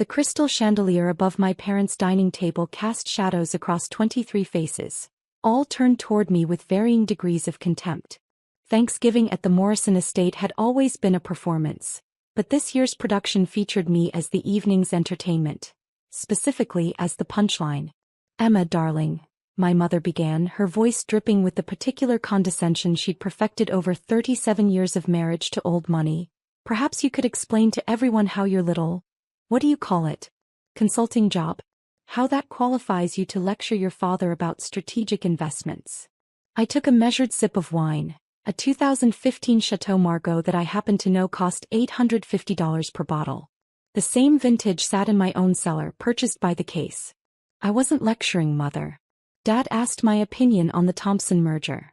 The crystal chandelier above my parents' dining table cast shadows across 23 faces, all turned toward me with varying degrees of contempt. Thanksgiving at the Morrison estate had always been a performance, but this year's production featured me as the evening's entertainment, specifically as the punchline. "Emma, darling," my mother began, her voice dripping with the particular condescension she'd perfected over 37 years of marriage to old money, "perhaps you could explain to everyone how your little, what do you call it, consulting job, how that qualifies you to lecture your father about strategic investments." I took a measured sip of wine. A 2015 Chateau Margaux that I happened to know cost $850 per bottle. The same vintage sat in my own cellar, purchased by the case. "I wasn't lecturing, Mother. Dad asked my opinion on the Thompson merger."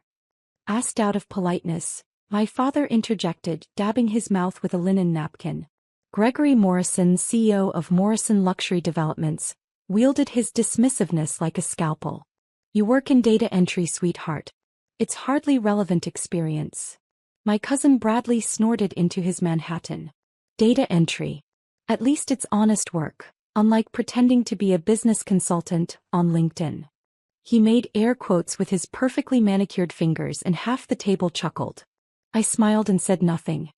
"Asked out of politeness," my father interjected, dabbing his mouth with a linen napkin. Gregory Morrison, CEO of Morrison Luxury Developments, wielded his dismissiveness like a scalpel. "You work in data entry, sweetheart. It's hardly relevant experience." My cousin Bradley snorted into his Manhattan. "Data entry. At least it's honest work, unlike pretending to be a business consultant on LinkedIn." He made air quotes with his perfectly manicured fingers and half the table chuckled. I smiled and said nothing.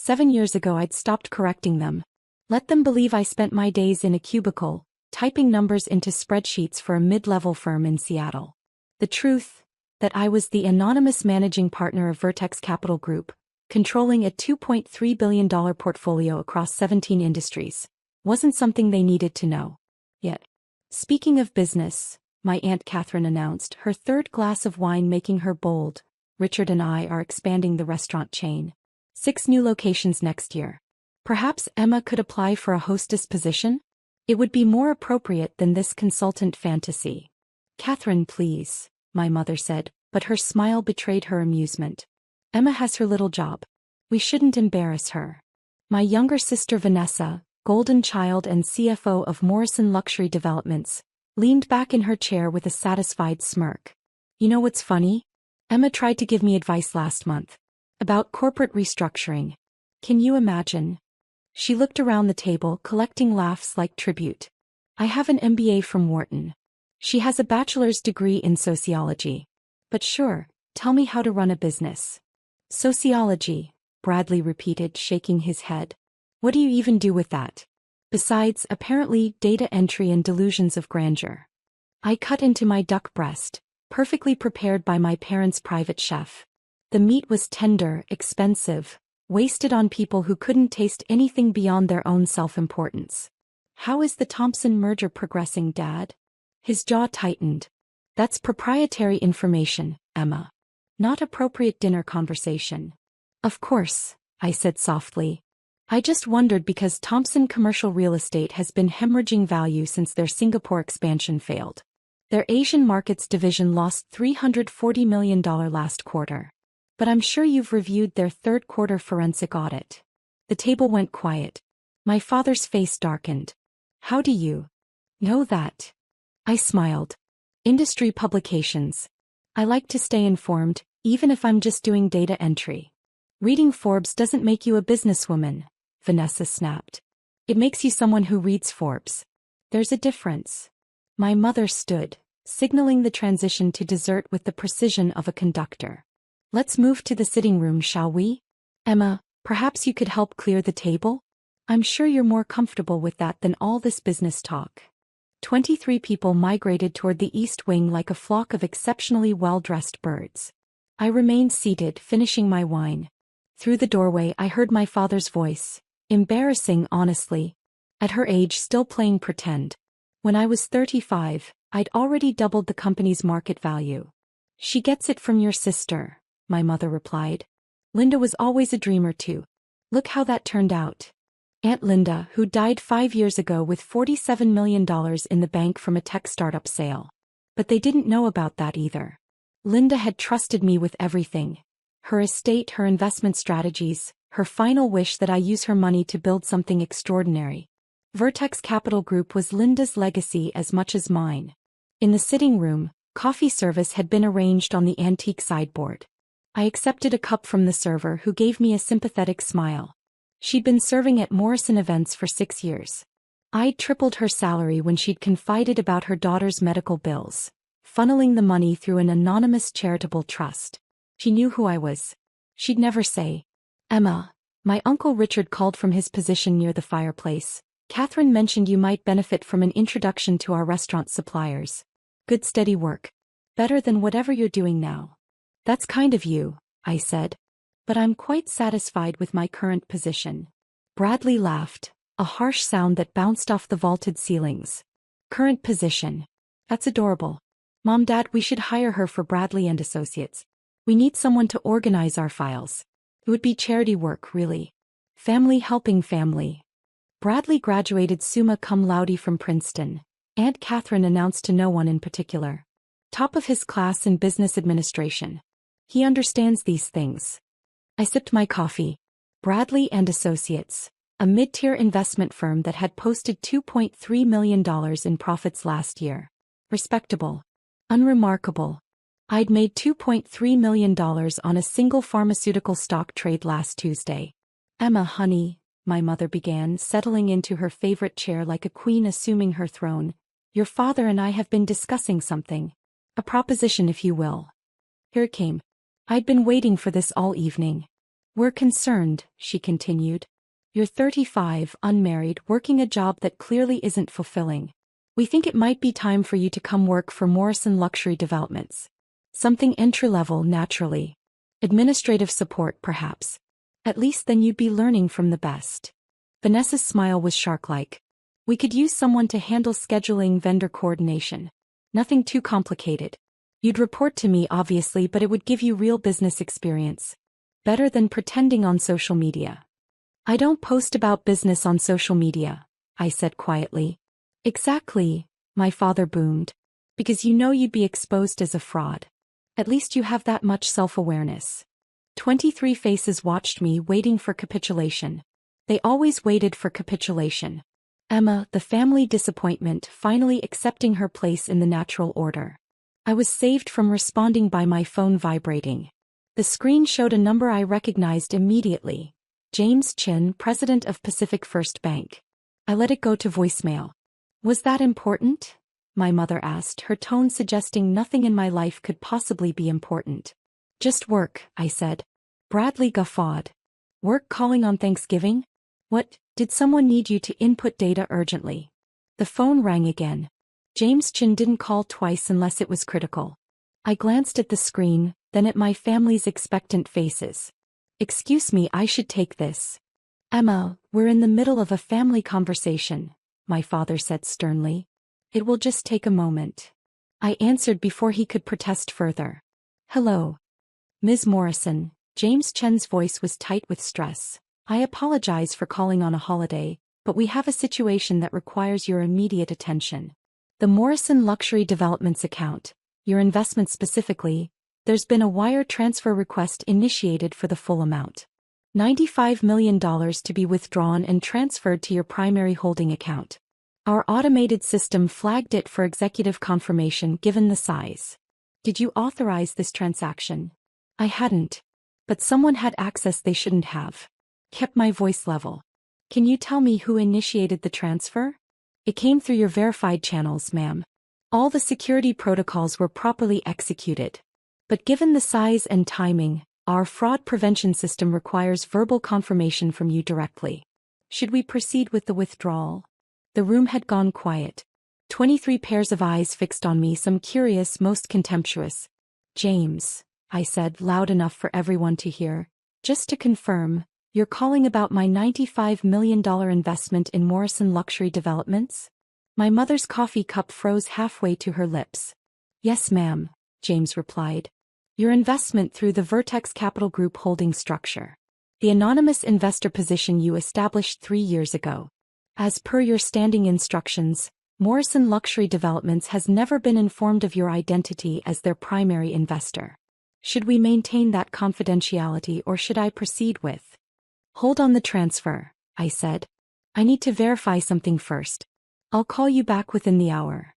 7 years ago I'd stopped correcting them. Let them believe I spent my days in a cubicle, typing numbers into spreadsheets for a mid-level firm in Seattle. The truth, that I was the anonymous managing partner of Vertex Capital Group, controlling a $2.3 billion portfolio across 17 industries, wasn't something they needed to know. Yet. "Speaking of business," my Aunt Catherine announced, her third glass of wine making her bold, "Richard and I are expanding the restaurant chain. 6 new locations next year. Perhaps Emma could apply for a hostess position? It would be more appropriate than this consultant fantasy." "Catherine, please," my mother said, but her smile betrayed her amusement. "Emma has her little job. We shouldn't embarrass her." My younger sister Vanessa, golden child and CFO of Morrison Luxury Developments, leaned back in her chair with a satisfied smirk. "You know what's funny? Emma tried to give me advice last month. About corporate restructuring. Can you imagine?" She looked around the table, collecting laughs like tribute. "I have an MBA from Wharton. She has a bachelor's degree in sociology. But sure, tell me how to run a business." "Sociology," Bradley repeated, shaking his head. "What do you even do with that? Besides, apparently, data entry and delusions of grandeur." I cut into my duck breast, perfectly prepared by my parents' private chef. The meat was tender, expensive, wasted on people who couldn't taste anything beyond their own self-importance. "How is the Thompson merger progressing, Dad?" His jaw tightened. "That's proprietary information, Emma. Not appropriate dinner conversation." "Of course," I said softly. "I just wondered because Thompson Commercial Real Estate has been hemorrhaging value since their Singapore expansion failed. Their Asian markets division lost $340 million last quarter. But I'm sure you've reviewed their third quarter forensic audit." The table went quiet. My father's face darkened. "How do you know that?" I smiled. "Industry publications. I like to stay informed, even if I'm just doing data entry." "Reading Forbes doesn't make you a businesswoman," Vanessa snapped. "It makes you someone who reads Forbes. There's a difference." My mother stood, signaling the transition to dessert with the precision of a conductor. "Let's move to the sitting room, shall we? Emma, perhaps you could help clear the table? I'm sure you're more comfortable with that than all this business talk." 23 people migrated toward the east wing like a flock of exceptionally well-dressed birds. I remained seated, finishing my wine. Through the doorway I heard my father's voice, embarrassing honestly. At her age still playing pretend. When I was 35, I'd already doubled the company's market value. "She gets it from your sister," my mother replied. "Linda was always a dreamer too. Look how that turned out." Aunt Linda, who died 5 years ago with $47 million in the bank from a tech startup sale. But they didn't know about that either. Linda had trusted me with everything. Her estate, her investment strategies, her final wish that I use her money to build something extraordinary. Vertex Capital Group was Linda's legacy as much as mine. In the sitting room, coffee service had been arranged on the antique sideboard. I accepted a cup from the server, who gave me a sympathetic smile. She'd been serving at Morrison events for 6 years. I'd tripled her salary when she'd confided about her daughter's medical bills, funneling the money through an anonymous charitable trust. She knew who I was. She'd never say, "Emma, my Uncle Richard called from his position near the fireplace. Catherine mentioned you might benefit from an introduction to our restaurant suppliers. Good steady work. Better than whatever you're doing now." "That's kind of you," I said. "But I'm quite satisfied with my current position." Bradley laughed, a harsh sound that bounced off the vaulted ceilings. "Current position. That's adorable. Mom, Dad, we should hire her for Bradley and Associates. We need someone to organize our files. It would be charity work, really. Family helping family." Bradley graduated summa cum laude from Princeton, Aunt Catherine announced to no one in particular. Top of his class in business administration. He understands these things. I sipped my coffee. Bradley and Associates, a mid-tier investment firm that had posted $2.3 million in profits last year. Respectable. Unremarkable. I'd made $2.3 million on a single pharmaceutical stock trade last Tuesday. "Emma, honey," my mother began, settling into her favorite chair like a queen assuming her throne, "your father and I have been discussing something. A proposition, if you will." Here it came. I'd been waiting for this all evening. "We're concerned," she continued. "You're 35, unmarried, working a job that clearly isn't fulfilling. We think it might be time for you to come work for Morrison Luxury Developments. Something entry-level, naturally. Administrative support, perhaps. At least then you'd be learning from the best." Vanessa's smile was shark-like. "We could use someone to handle scheduling, vendor coordination. Nothing too complicated. You'd report to me, obviously, but it would give you real business experience. Better than pretending on social media." "I don't post about business on social media," I said quietly. "Exactly," my father boomed. "Because you know you'd be exposed as a fraud. At least you have that much self-awareness." 23 faces watched me, waiting for capitulation. They always waited for capitulation. Emma, the family disappointment, finally accepting her place in the natural order. I was saved from responding by my phone vibrating. The screen showed a number I recognized immediately. James Chin, president of Pacific First Bank. I let it go to voicemail. "Was that important?" my mother asked, her tone suggesting nothing in my life could possibly be important. "Just work," I said. Bradley guffawed. "Work calling on Thanksgiving? What, did someone need you to input data urgently?" The phone rang again. James Chin didn't call twice unless it was critical. I glanced at the screen, then at my family's expectant faces. "Excuse me, I should take this." "Emma, we're in the middle of a family conversation," my father said sternly. "It will just take a moment." I answered before he could protest further. "Hello. Ms. Morrison." James Chen's voice was tight with stress. "I apologize for calling on a holiday, but we have a situation that requires your immediate attention. The Morrison Luxury Developments account, your investment specifically, there's been a wire transfer request initiated for the full amount. $95 million to be withdrawn and transferred to your primary holding account. Our automated system flagged it for executive confirmation given the size. Did you authorize this transaction?" I hadn't. But someone had access they shouldn't have. Kept my voice level. "Can you tell me who initiated the transfer?" "It came through your verified channels, ma'am. All the security protocols were properly executed. But given the size and timing, our fraud prevention system requires verbal confirmation from you directly. Should we proceed with the withdrawal?" The room had gone quiet. 23 pairs of eyes fixed on me, some curious, most contemptuous. "James," I said, loud enough for everyone to hear, "just to confirm, you're calling about my $95 million investment in Morrison Luxury Developments?" My mother's coffee cup froze halfway to her lips. "Yes, ma'am," James replied. "Your investment through the Vertex Capital Group holding structure. The anonymous investor position you established 3 years ago. As per your standing instructions, Morrison Luxury Developments has never been informed of your identity as their primary investor. Should we maintain that confidentiality or should I proceed with?" "Hold on the transfer," I said. "I need to verify something first. I'll call you back within the hour."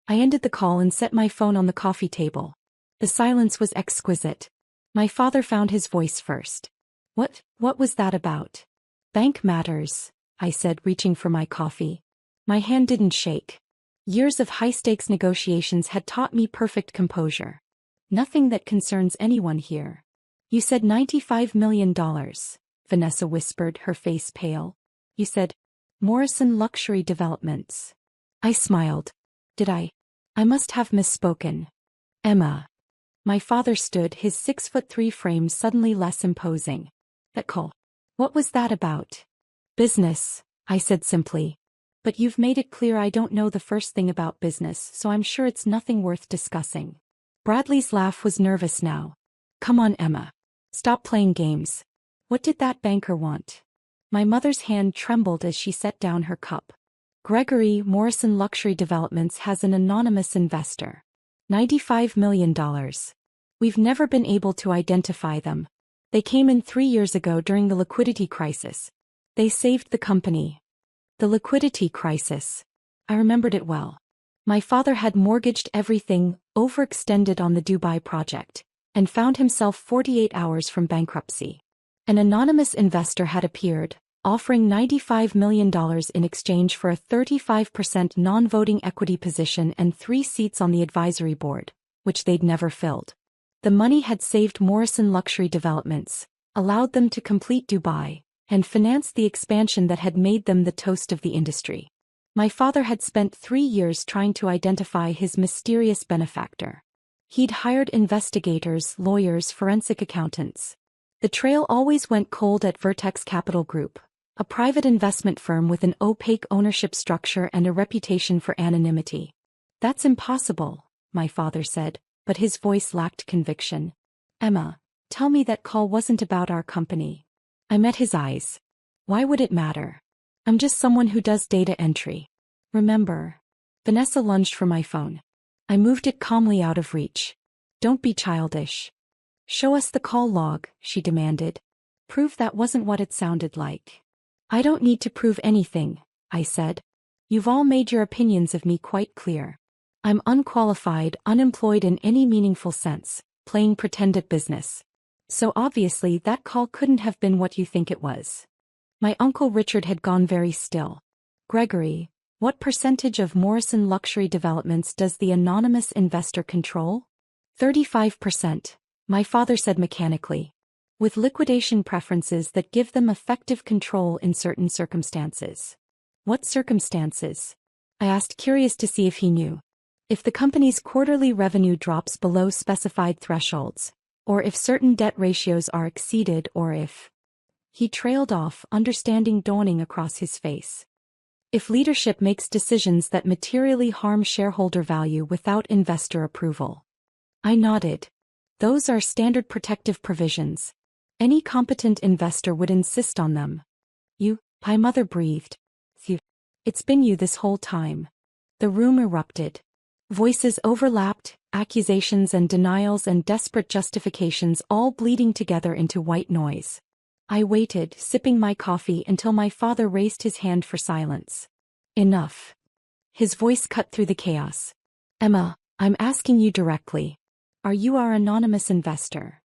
I ended the call and set my phone on the coffee table. The silence was exquisite. My father found his voice first. What was that about?" "Bank matters," I said, reaching for my coffee. My hand didn't shake. Years of high-stakes negotiations had taught me perfect composure. Nothing that concerns anyone here. You said $95 million, Vanessa whispered, her face pale. You said, Morrison Luxury Developments. I smiled. Did I? I must have misspoken. Emma. My father stood, his 6'3" frame suddenly less imposing. That call. What was that about? Business, I said simply. But you've made it clear I don't know the first thing about business, so I'm sure it's nothing worth discussing. Bradley's laugh was nervous now. Come on, Emma. Stop playing games. What did that banker want? My mother's hand trembled as she set down her cup. Gregory, Morrison Luxury Developments has an anonymous investor. $95 million. We've never been able to identify them. They came in 3 years ago during the liquidity crisis. They saved the company. The liquidity crisis. I remembered it well. My father had mortgaged everything, overextended on the Dubai project, and found himself 48 hours from bankruptcy. An anonymous investor had appeared, offering $95 million in exchange for a 35% non-voting equity position and 3 seats on the advisory board, which they'd never filled. The money had saved Morrison Luxury Developments, allowed them to complete Dubai, and financed the expansion that had made them the toast of the industry. My father had spent 3 years trying to identify his mysterious benefactor. He'd hired investigators, lawyers, forensic accountants. The trail always went cold at Vertex Capital Group, a private investment firm with an opaque ownership structure and a reputation for anonymity. That's impossible, my father said, but his voice lacked conviction. Emma, tell me that call wasn't about our company. I met his eyes. Why would it matter? I'm just someone who does data entry. Remember? Vanessa lunged for my phone. I moved it calmly out of reach. Don't be childish. Show us the call log, she demanded. Prove that wasn't what it sounded like. I don't need to prove anything, I said. You've all made your opinions of me quite clear. I'm unqualified, unemployed in any meaningful sense, playing pretend at business. So obviously that call couldn't have been what you think it was. My Uncle Richard had gone very still. Gregory, what percentage of Morrison Luxury Developments does the anonymous investor control? 35%, my father said mechanically. With liquidation preferences that give them effective control in certain circumstances. What circumstances? I asked, curious to see if he knew. If the company's quarterly revenue drops below specified thresholds, or if certain debt ratios are exceeded, or if... He trailed off, understanding dawning across his face. If leadership makes decisions that materially harm shareholder value without investor approval. I nodded. Those are standard protective provisions. Any competent investor would insist on them. My mother breathed. Phew. It's been you this whole time. The room erupted. Voices overlapped, accusations and denials and desperate justifications all bleeding together into white noise. I waited, sipping my coffee, until my father raised his hand for silence. Enough. His voice cut through the chaos. Emma, I'm asking you directly. Are you our anonymous investor?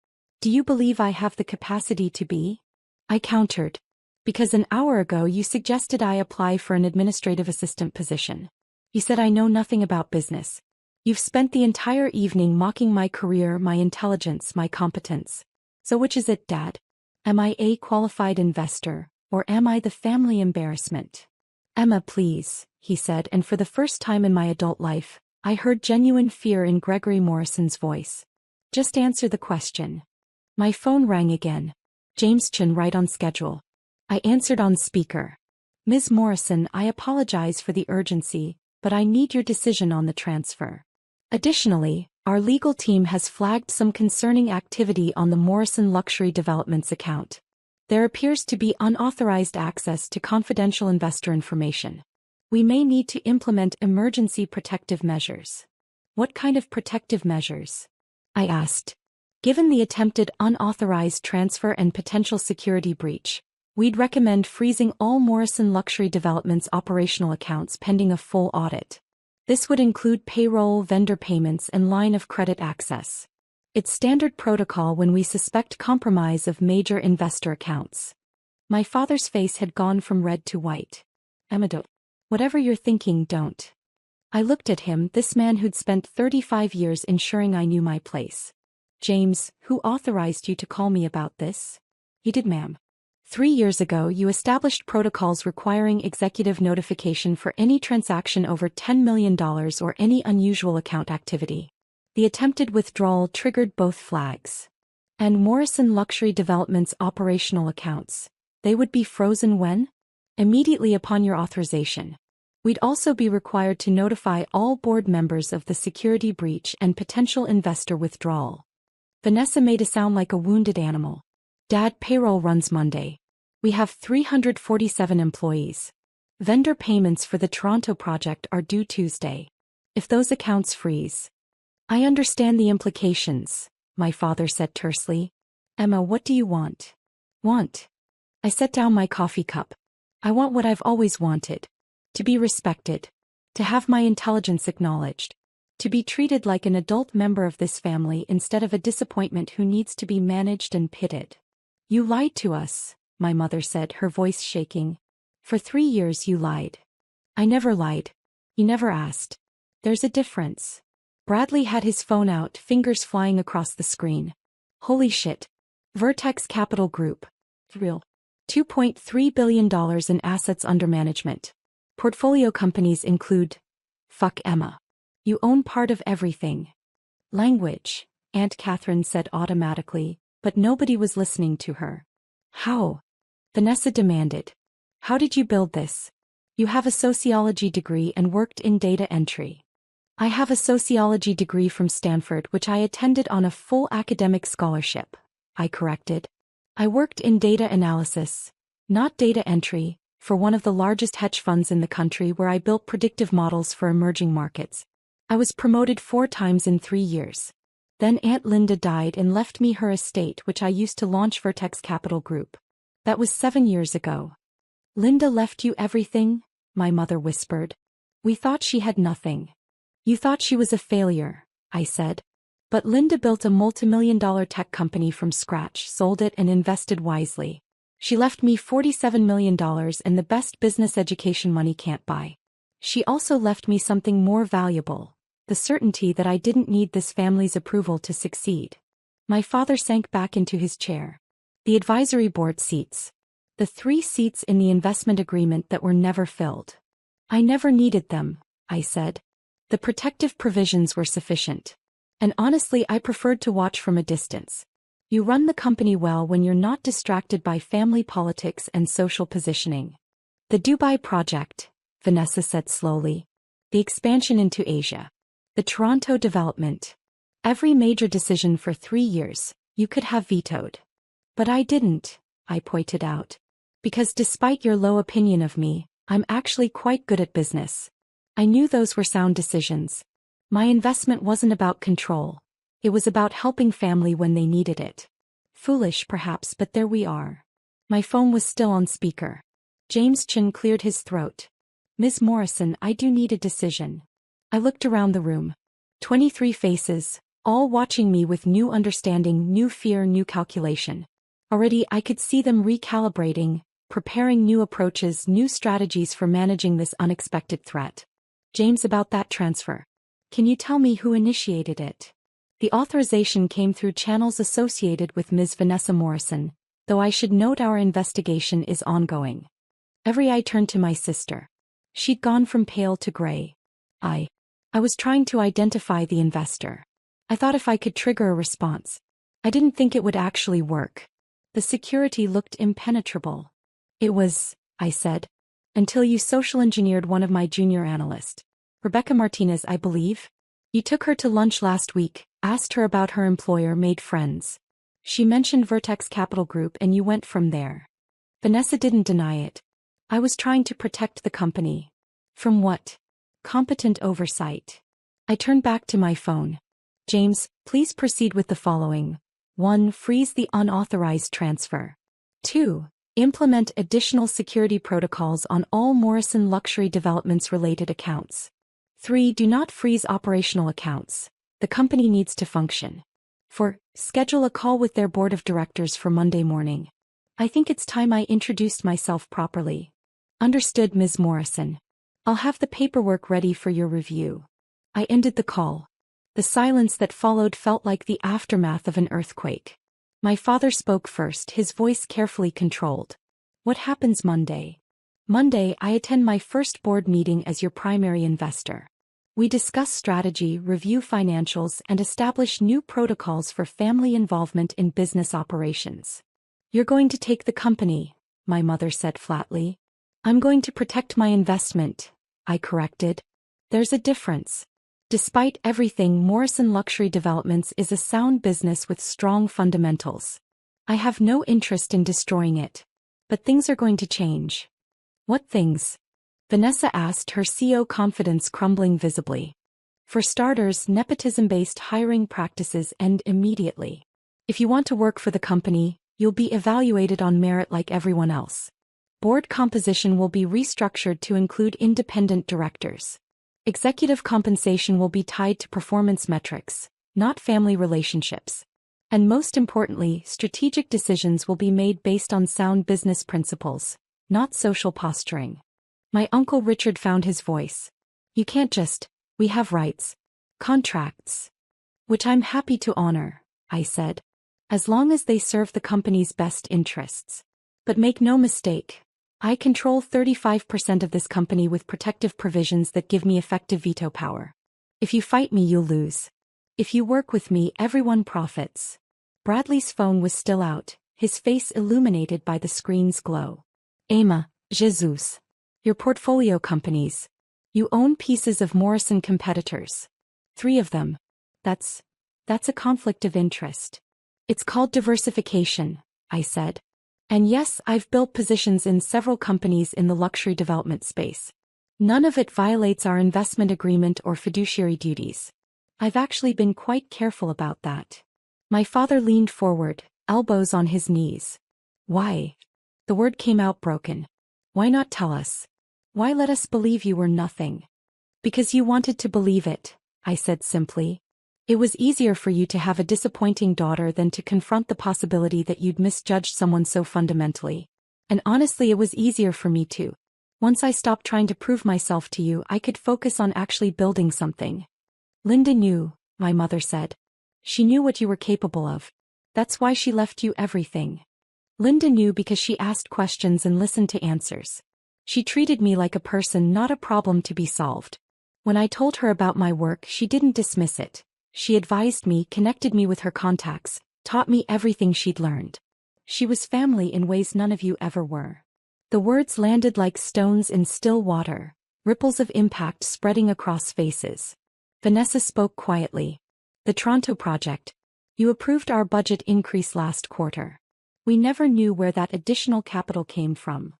Do you believe I have the capacity to be? I countered. Because an hour ago you suggested I apply for an administrative assistant position. You said I know nothing about business. You've spent the entire evening mocking my career, my intelligence, my competence. So which is it, Dad? Am I a qualified investor, or am I the family embarrassment? Emma, please, he said, and for the first time in my adult life, I heard genuine fear in Gregory Morrison's voice. Just answer the question. My phone rang again. James Chin, right on schedule. I answered on speaker. Ms. Morrison, I apologize for the urgency, but I need your decision on the transfer. Additionally, our legal team has flagged some concerning activity on the Morrison Luxury Developments account. There appears to be unauthorized access to confidential investor information. We may need to implement emergency protective measures. What kind of protective measures? I asked. Given the attempted unauthorized transfer and potential security breach, we'd recommend freezing all Morrison Luxury Developments operational accounts pending a full audit. This would include payroll, vendor payments, and line of credit access. It's standard protocol when we suspect compromise of major investor accounts. My father's face had gone from red to white. Emma, Whatever you're thinking, don't. I looked at him, this man who'd spent 35 years ensuring I knew my place. James, who authorized you to call me about this? You did, ma'am. 3 years ago, you established protocols requiring executive notification for any transaction over $10 million or any unusual account activity. The attempted withdrawal triggered both flags. And Morrison Luxury Development's operational accounts, they would be frozen when? Immediately upon your authorization. We'd also be required to notify all board members of the security breach and potential investor withdrawal. Vanessa made a sound like a wounded animal. Dad, payroll runs Monday. We have 347 employees. Vendor payments for the Toronto project are due Tuesday. If those accounts freeze. I understand the implications, my father said tersely. Emma, what do you want? Want? I set down my coffee cup. I want what I've always wanted. To be respected. To have my intelligence acknowledged. To be treated like an adult member of this family instead of a disappointment who needs to be managed and pitted. You lied to us, my mother said, her voice shaking. For 3 years you lied. I never lied. You never asked. There's a difference. Bradley had his phone out, fingers flying across the screen. Holy shit. Vertex Capital Group. Real. $2.3 billion in assets under management. Portfolio companies include. Fuck Emma. You own part of everything. Language, Aunt Catherine said automatically, but nobody was listening to her. How? Vanessa demanded. How did you build this? You have a sociology degree and worked in data entry. I have a sociology degree from Stanford which I attended on a full academic scholarship, I corrected. I worked in data analysis, not data entry, for one of the largest hedge funds in the country where I built predictive models for emerging markets. I was promoted 4 times in 3 years. Then Aunt Linda died and left me her estate which I used to launch Vertex Capital Group. That was 7 years ago. Linda left you everything? My mother whispered. We thought she had nothing. You thought she was a failure, I said. But Linda built a multimillion-dollar tech company from scratch, sold it and invested wisely. She left me $47 million and the best business education money can't buy. She also left me something more valuable. The certainty that I didn't need this family's approval to succeed. My father sank back into his chair. The advisory board seats. The 3 seats in the investment agreement that were never filled. I never needed them, I said. The protective provisions were sufficient. And honestly, I preferred to watch from a distance. You run the company well when you're not distracted by family politics and social positioning. The Dubai project, Vanessa said slowly. The expansion into Asia. The Toronto development. Every major decision for 3 years, you could have vetoed. But I didn't, I pointed out. Because despite your low opinion of me, I'm actually quite good at business. I knew those were sound decisions. My investment wasn't about control. It was about helping family when they needed it. Foolish perhaps, but there we are. My phone was still on speaker. James' chin cleared his throat. Ms. Morrison, I do need a decision. I looked around the room. 23 faces, all watching me with new understanding, new fear, new calculation. Already I could see them recalibrating, preparing new approaches, new strategies for managing this unexpected threat. James, about that transfer. Can you tell me who initiated it? The authorization came through channels associated with Ms. Vanessa Morrison, though I should note our investigation is ongoing. Every eye turned to my sister. She'd gone from pale to gray. I was trying to identify the investor. I thought if I could trigger a response. I didn't think it would actually work. The security looked impenetrable. It was, I said. Until you social engineered one of my junior analysts. Rebecca Martinez, I believe. You took her to lunch last week, asked her about her employer, made friends. She mentioned Vertex Capital Group and you went from there. Vanessa didn't deny it. I was trying to protect the company. From what? Competent oversight. I turned back to my phone. James, please proceed with the following. 1. Freeze the unauthorized transfer. 2. Implement additional security protocols on all Morrison Luxury Developments related accounts. 3. Do not freeze operational accounts. The company needs to function. 4. Schedule a call with their board of directors for Monday morning. I think it's time I introduced myself properly. Understood, Ms. Morrison. I'll have the paperwork ready for your review. I ended the call. The silence that followed felt like the aftermath of an earthquake. My father spoke first, his voice carefully controlled. What happens Monday? Monday, I attend my first board meeting as your primary investor. We discuss strategy, review financials, and establish new protocols for family involvement in business operations. You're going to take the company, my mother said flatly. I'm going to protect my investment, I corrected. There's a difference. Despite everything, Morrison Luxury Developments is a sound business with strong fundamentals. I have no interest in destroying it. But things are going to change. What things? Vanessa asked, her CEO confidence crumbling visibly. For starters, nepotism-based hiring practices end immediately. If you want to work for the company, you'll be evaluated on merit like everyone else. Board composition will be restructured to include independent directors. Executive compensation will be tied to performance metrics, not family relationships. And most importantly, strategic decisions will be made based on sound business principles, not social posturing. My Uncle Richard found his voice. You can't just, we have rights. Contracts. Which I'm happy to honor, I said. As long as they serve the company's best interests. But make no mistake. I control 35% of this company with protective provisions that give me effective veto power. If you fight me, you'll lose. If you work with me, everyone profits. Bradley's phone was still out, his face illuminated by the screen's glow. Emma, Jesus. Your portfolio companies. You own pieces of Morrison competitors. 3 of them. That's a conflict of interest. It's called diversification, I said. And yes, I've built positions in several companies in the luxury development space. None of it violates our investment agreement or fiduciary duties. I've actually been quite careful about that. My father leaned forward, elbows on his knees. Why? The word came out broken. Why not tell us? Why let us believe you were nothing? Because you wanted to believe it, I said simply. It was easier for you to have a disappointing daughter than to confront the possibility that you'd misjudged someone so fundamentally. And honestly, it was easier for me too. Once I stopped trying to prove myself to you, I could focus on actually building something. Linda knew, my mother said. She knew what you were capable of. That's why she left you everything. Linda knew because she asked questions and listened to answers. She treated me like a person, not a problem to be solved. When I told her about my work, she didn't dismiss it. She advised me, connected me with her contacts, taught me everything she'd learned. She was family in ways none of you ever were. The words landed like stones in still water, ripples of impact spreading across faces. Vanessa spoke quietly. The Toronto project. You approved our budget increase last quarter. We never knew where that additional capital came from.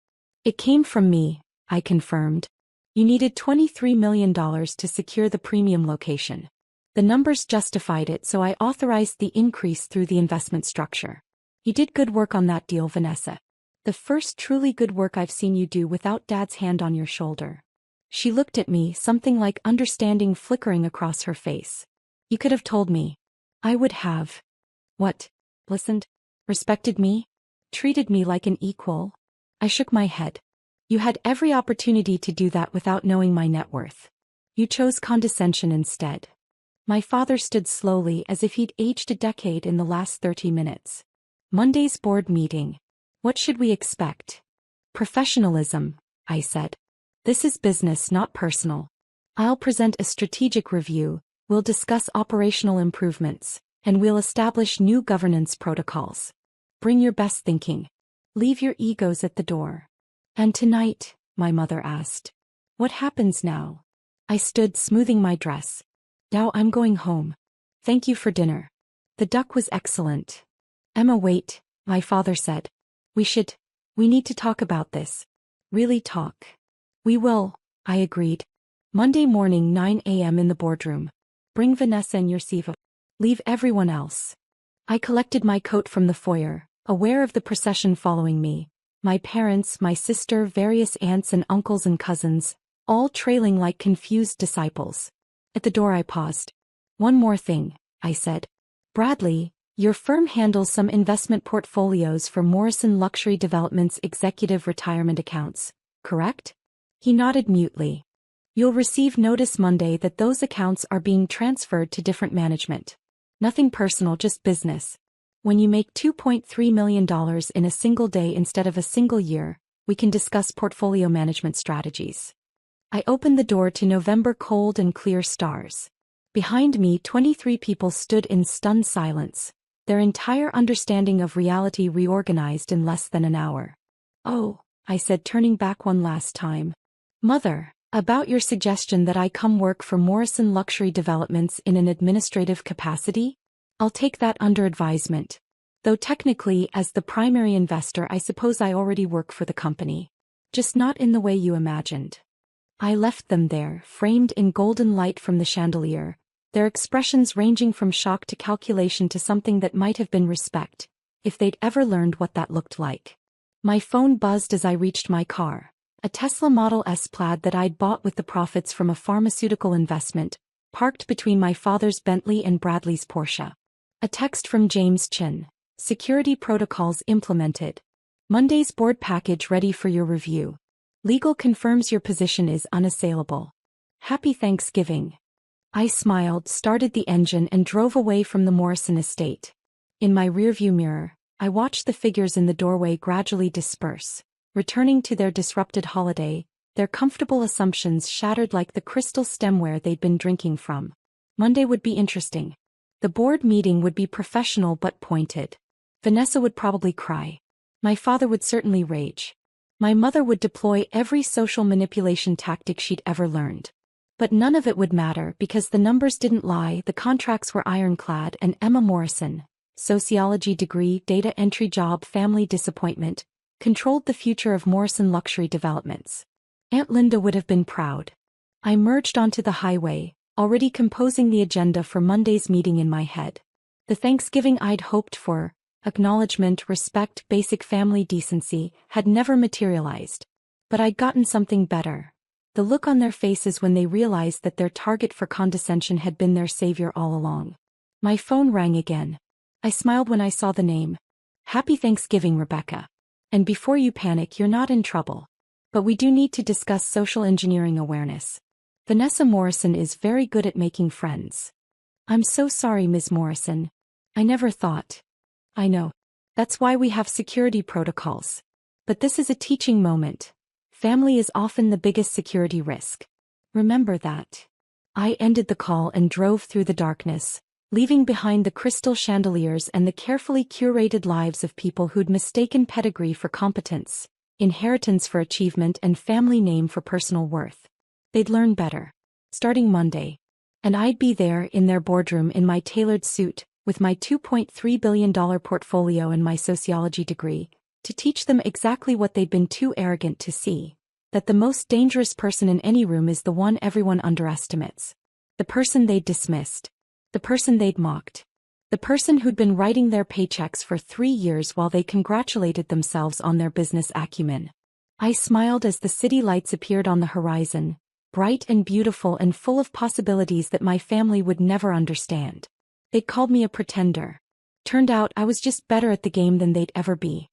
It came from me, I confirmed. You needed $23 million to secure the premium location. The numbers justified it, so I authorized the increase through the investment structure. You did good work on that deal, Vanessa. The first truly good work I've seen you do without Dad's hand on your shoulder. She looked at me, something like understanding flickering across her face. You could have told me. I would have. What? Listened? Respected me? Treated me like an equal? I shook my head. You had every opportunity to do that without knowing my net worth. You chose condescension instead. My father stood slowly as if he'd aged a decade in the last 30 minutes. Monday's board meeting. What should we expect? Professionalism, I said. This is business, not personal. I'll present a strategic review, we'll discuss operational improvements, and we'll establish new governance protocols. Bring your best thinking. Leave your egos at the door. And tonight, my mother asked. What happens now? I stood, smoothing my dress. Now I'm going home. Thank you for dinner. The duck was excellent. Emma, wait, my father said. We need to talk about this. Really talk. We will, I agreed. Monday morning, 9 a.m. in the boardroom. Bring Vanessa and your Siva. Leave everyone else. I collected my coat from the foyer, aware of the procession following me. My parents, my sister, various aunts and uncles and cousins, all trailing like confused disciples. At the door I paused. One more thing, I said. Bradley, your firm handles some investment portfolios for Morrison Luxury Developments executive retirement accounts, correct? He nodded mutely. You'll receive notice Monday that those accounts are being transferred to different management. Nothing personal, just business. When you make $2.3 million in a single day instead of a single year, we can discuss portfolio management strategies. I opened the door to November cold and clear stars. Behind me, 23 people stood in stunned silence, their entire understanding of reality reorganized in less than an hour. "Oh," I said, turning back one last time. "Mother, about your suggestion that I come work for Morrison Luxury Developments in an administrative capacity? I'll take that under advisement. Though technically, as the primary investor, I suppose I already work for the company. Just not in the way you imagined." I left them there, framed in golden light from the chandelier, their expressions ranging from shock to calculation to something that might have been respect, if they'd ever learned what that looked like. My phone buzzed as I reached my car, a Tesla Model S Plaid that I'd bought with the profits from a pharmaceutical investment, parked between my father's Bentley and Bradley's Porsche. A text from James Chin. "Security protocols implemented. Monday's board package ready for your review. Legal confirms your position is unassailable. Happy Thanksgiving." I smiled, started the engine and drove away from the Morrison estate. In my rearview mirror, I watched the figures in the doorway gradually disperse, returning to their disrupted holiday, their comfortable assumptions shattered like the crystal stemware they'd been drinking from. Monday would be interesting. The board meeting would be professional but pointed. Vanessa would probably cry. My father would certainly rage. My mother would deploy every social manipulation tactic she'd ever learned. But none of it would matter because the numbers didn't lie, the contracts were ironclad, and Emma Morrison, sociology degree, data entry job, family disappointment, controlled the future of Morrison Luxury Developments. Aunt Linda would have been proud. I merged onto the highway, already composing the agenda for Monday's meeting in my head. The Thanksgiving I'd hoped for, acknowledgement, respect, basic family decency, had never materialized. But I'd gotten something better. The look on their faces when they realized that their target for condescension had been their savior all along. My phone rang again. I smiled when I saw the name. "Happy Thanksgiving, Rebecca. And before you panic, you're not in trouble. But we do need to discuss social engineering awareness. Vanessa Morrison is very good at making friends." "I'm so sorry, Ms. Morrison. I never thought." "I know. That's why we have security protocols. But this is a teaching moment. Family is often the biggest security risk. Remember that." I ended the call and drove through the darkness, leaving behind the crystal chandeliers and the carefully curated lives of people who'd mistaken pedigree for competence, inheritance for achievement, and family name for personal worth. They'd learn better. Starting Monday. And I'd be there in their boardroom in my tailored suit, with my $2.3 billion portfolio and my sociology degree, to teach them exactly what they'd been too arrogant to see. That the most dangerous person in any room is the one everyone underestimates. The person they'd dismissed. The person they'd mocked. The person who'd been writing their paychecks for 3 years while they congratulated themselves on their business acumen. I smiled as the city lights appeared on the horizon, bright and beautiful and full of possibilities that my family would never understand. They'd called me a pretender. Turned out I was just better at the game than they'd ever be.